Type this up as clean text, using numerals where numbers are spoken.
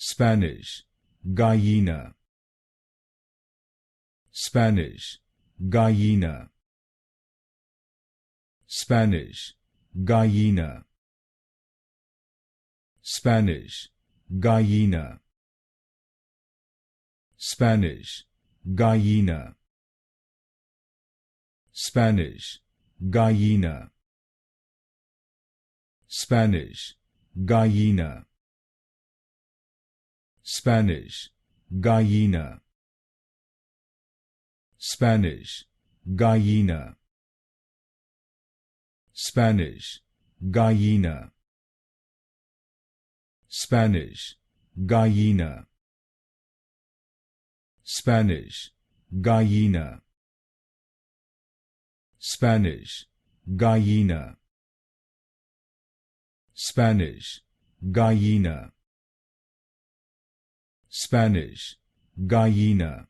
Spanish, Gallina. Spanish, Gallina. Spanish, Gallina. Spanish, Gallina. Spanish, Gallina. Spanish, Gallina. Spanish, Gallina. Spanish, Gallina. Spanish, Gallina. Spanish, Gallina. Spanish, Gallina. Spanish, Gallina. Spanish, Gallina. Spanish, Gallina. Spanish, Gallina.